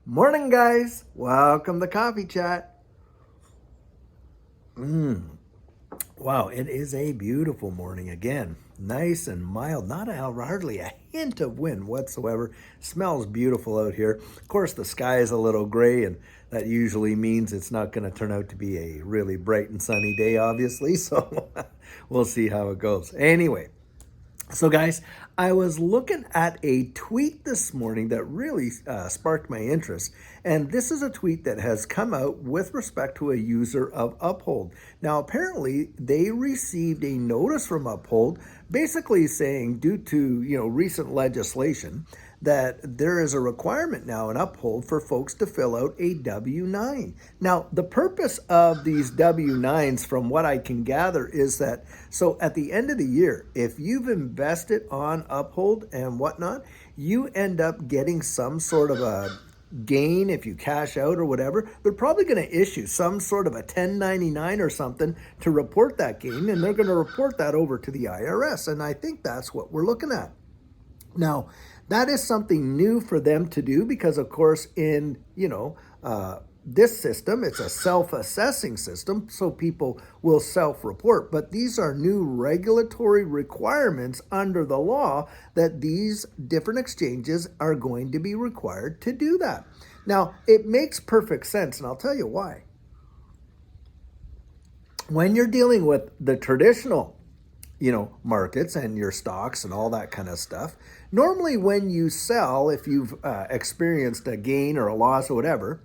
Morning, guys. Welcome to Coffee Chat. Wow, it is a beautiful morning again. Nice and mild, not hardly a hint of wind whatsoever. Smells beautiful out here. Of course, the sky is a little gray, and that usually means it's not going to turn out to be a really bright and sunny day, obviously. So we'll see how it goes. Anyway, so, guys, I was looking at a tweet this morning that really sparked my interest. And this is a tweet that has come out with respect to a user of Uphold. Now, apparently, they received a notice from Uphold basically saying, due to recent legislation, that there is a requirement now in Uphold for folks to fill out a W-9. Now, the purpose of these W-9s, from what I can gather, is that so at the end of the year, if you've invested on Uphold and whatnot, you end up getting some sort of a gain if you cash out or whatever. They're probably going to issue some sort of a 1099 or something to report that gain, and they're going to report that over to the IRS. And I think that's what we're looking at. Now, that is something new for them to do because, of course, in, this system, it's a self-assessing system, so people will self-report. But these are new regulatory requirements under the law that these different exchanges are going to be required to do that. Now, it makes perfect sense, and I'll tell you why. When you're dealing with the traditional markets and your stocks and all that kind of stuff. Normally, when you sell, if you've experienced a gain or a loss or whatever,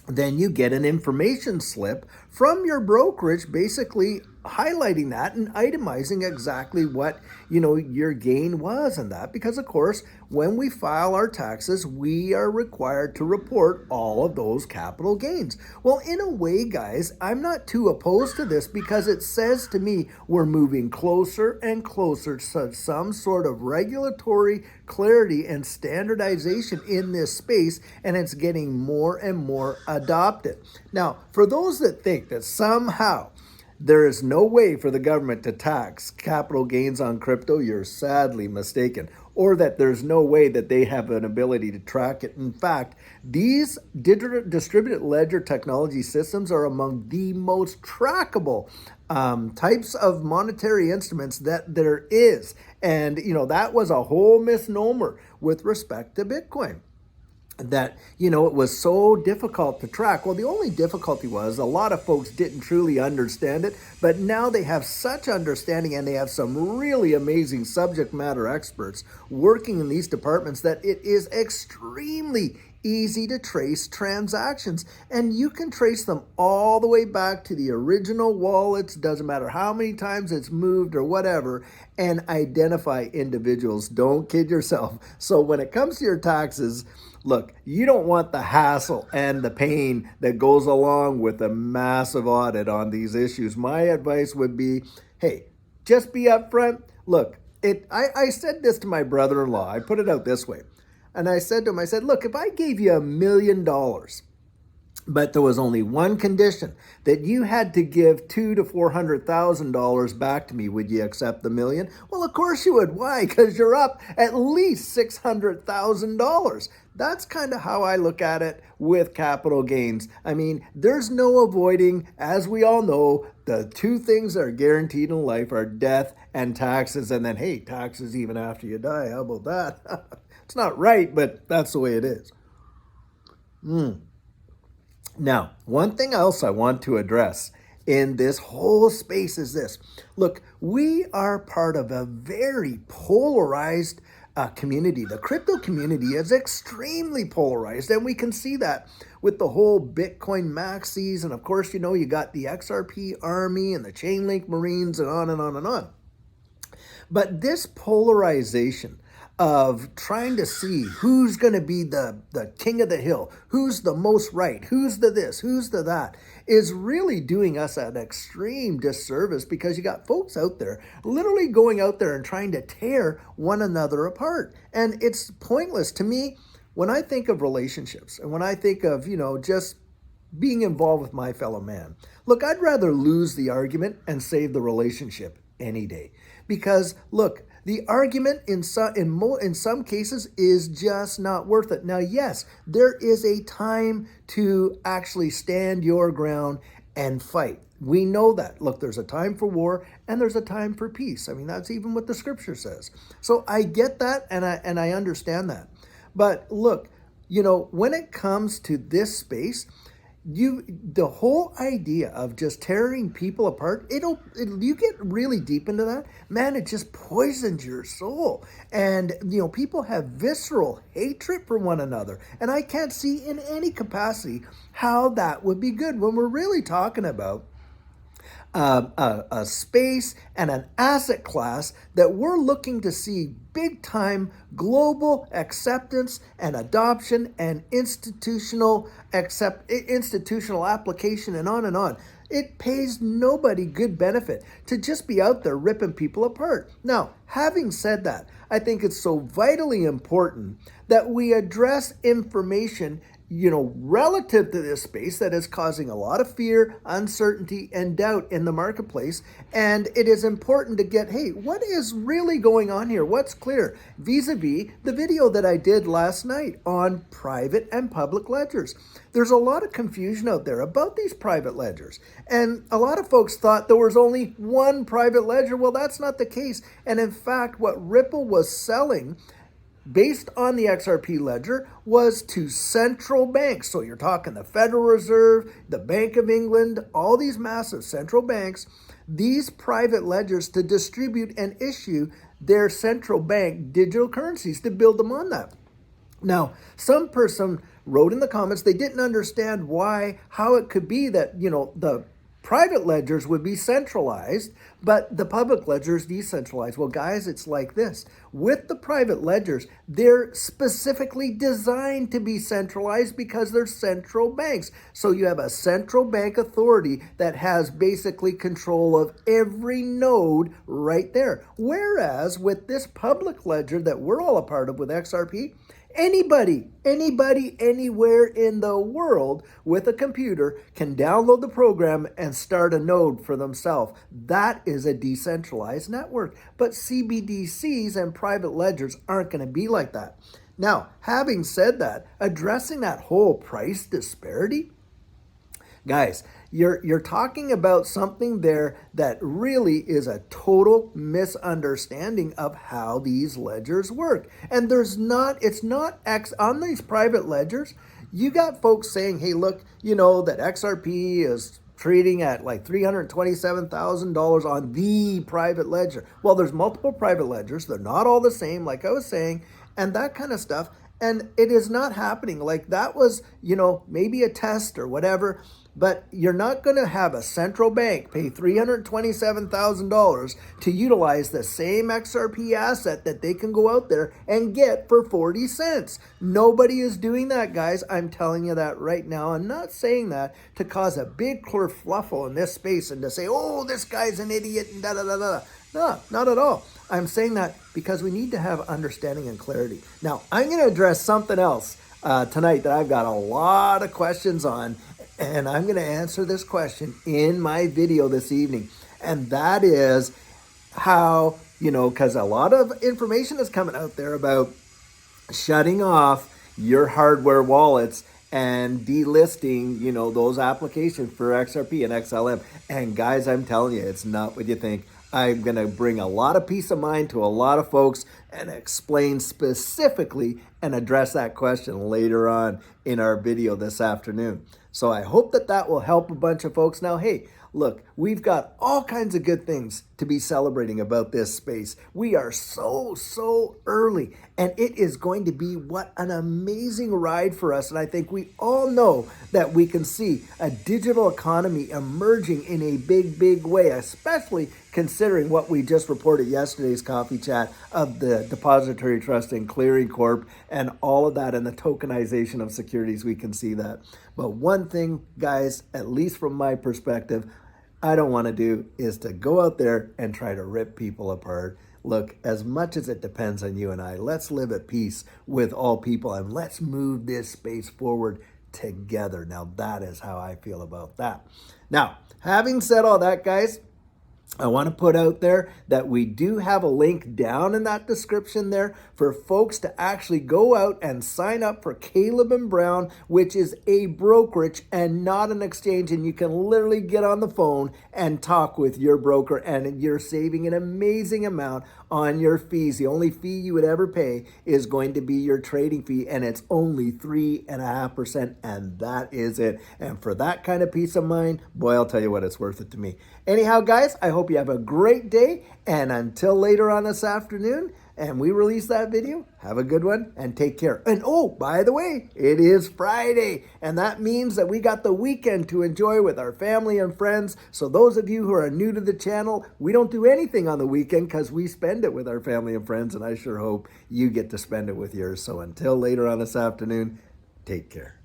then you get an information slip from your brokerage basically highlighting that and itemizing exactly what your gain was and that, because of course when we file our taxes we are required to report all of those capital gains. Well, in a way, guys, I'm not too opposed to this because it says to me we're moving closer and closer to some sort of regulatory clarity and standardization in this space, and it's getting more and more adopted. Now, for those that think that somehow there is no way for the government to tax capital gains on crypto, you're sadly mistaken. Or that there's no way that they have an ability to track it. In fact, these distributed ledger technology systems are among the most trackable types of monetary instruments that there is. And, that was a whole misnomer with respect to Bitcoin, that it was so difficult to track. Well, the only difficulty was a lot of folks didn't truly understand it, but now they have such understanding and they have some really amazing subject matter experts working in these departments that it is extremely easy to trace transactions, and you can trace them all the way back to the original wallets, doesn't matter how many times it's moved or whatever, and identify individuals. Don't kid yourself. So when it comes to your taxes, look, you don't want the hassle and the pain that goes along with a massive audit on these issues. My advice would be, hey, just be upfront. Look, I said this to my brother-in-law. I put it out this way. And I said to him, look, if I gave you $1 million, but there was only one condition, that you had to give $200,000 to $400,000 back to me, would you accept the million? Well, of course you would. Why? Because you're up at least $600,000. That's kind of how I look at it with capital gains. I mean, there's no avoiding, as we all know, the two things that are guaranteed in life are death and taxes. And then, hey, taxes even after you die. How about that? It's not right, but that's the way it is. Now, one thing else I want to address in this whole space is this. Look, we are part of a very polarized community. The crypto community is extremely polarized, and we can see that with the whole Bitcoin maxis. And of course, you got the XRP army and the Chainlink Marines and on and on and on. But this polarization of trying to see who's going to be the king of the hill, who's the most right, who's the this, who's the that, is really doing us an extreme disservice, because you got folks out there literally going out there and trying to tear one another apart. And it's pointless to me when I think of relationships and when I think of, just being involved with my fellow man. Look, I'd rather lose the argument and save the relationship any day. Because, look, The argument in some cases is just not worth it. Now, yes, there is a time to actually stand your ground and fight. We know that. Look, there's a time for war and there's a time for peace. I mean, that's even what the scripture says. So I get that and I understand that. But look, when it comes to this space, the whole idea of just tearing people apart, you get really deep into that, man, it just poisons your soul. And people have visceral hatred for one another, and I can't see in any capacity how that would be good when we're really talking about a space and an asset class that we're looking to see big time global acceptance and adoption and institutional application and on and on. It pays nobody good benefit to just be out there ripping people apart. Now, having said that, I think it's so vitally important that we address information relative to this space that is causing a lot of fear, uncertainty, and doubt in the marketplace. And it is important to get, hey, what is really going on here? What's clear? Vis-a-vis the video that I did last night on private and public ledgers. There's a lot of confusion out there about these private ledgers. And a lot of folks thought there was only one private ledger. Well, that's not the case. And in fact, what Ripple was selling based on the XRP ledger was to central banks. So you're talking the Federal Reserve, the Bank of England, all these massive central banks, these private ledgers to distribute and issue their central bank digital currencies to build them on that. Now, some person wrote in the comments they didn't understand how it could be that, the private ledgers would be centralized, but the public ledger is decentralized. Well, guys, it's like this. With the private ledgers, they're specifically designed to be centralized because they're central banks. So you have a central bank authority that has basically control of every node right there. Whereas with this public ledger that we're all a part of with XRP, anybody, anywhere in the world with a computer can download the program and start a node for themselves. That is a decentralized network. But CBDCs and private ledgers aren't going to be like that. Now, having said that, addressing that whole price disparity, guys, you're talking about something there that really is a total misunderstanding of how these ledgers work. And it's not on these private ledgers. You got folks saying, hey, look, that XRP is trading at like $327,000 on the private ledger. Well, there's multiple private ledgers. They're not all the same, like I was saying, and that kind of stuff. And it is not happening. Like that was, maybe a test or whatever. But you're not going to have a central bank pay $327,000 to utilize the same XRP asset that they can go out there and get for 40 cents. Nobody is doing that, guys. I'm telling you that right now. I'm not saying that to cause a big kerfluffle in this space and to say, oh, this guy's an idiot and da-da-da-da. No, not at all. I'm saying that because we need to have understanding and clarity. Now, I'm going to address something else tonight that I've got a lot of questions on. And I'm going to answer this question in my video this evening. And that is how, because a lot of information is coming out there about shutting off your hardware wallets and delisting, those applications for XRP and XLM. And guys, I'm telling you, it's not what you think. I'm going to bring a lot of peace of mind to a lot of folks and explain specifically and address that question later on in our video this afternoon. So I hope that will help a bunch of folks. Now, hey, look, we've got all kinds of good things to be celebrating about this space. We are so early, and it is going to be what an amazing ride for us. And I think we all know that we can see a digital economy emerging in a big way, especially considering what we just reported yesterday's coffee chat of the Depository Trust and Clearing Corp and all of that and the tokenization of securities. We can see that. But one thing, guys, at least from my perspective, I don't want to do is to go out there and try to rip people apart. Look, as much as it depends on you and I, let's live at peace with all people and let's move this space forward together. Now, that is how I feel about that. Now, having said all that, guys, I want to put out there that we do have a link down in that description there for folks to actually go out and sign up for Caleb and Brown, which is a brokerage and not an exchange. And you can literally get on the phone and talk with your broker, and you're saving an amazing amount on your fees. The only fee you would ever pay is going to be your trading fee, and it's only 3.5%, and that is it. And for that kind of peace of mind, boy, I'll tell you what, it's worth it to me. Anyhow, guys, I hope you have a great day, and until later on this afternoon, and we release that video, have a good one and take care. And oh, by the way, it is Friday, and that means that we got the weekend to enjoy with our family and friends. So those of you who are new to the channel, we don't do anything on the weekend because we spend it with our family and friends, and I sure hope you get to spend it with yours. So until later on this afternoon, take care.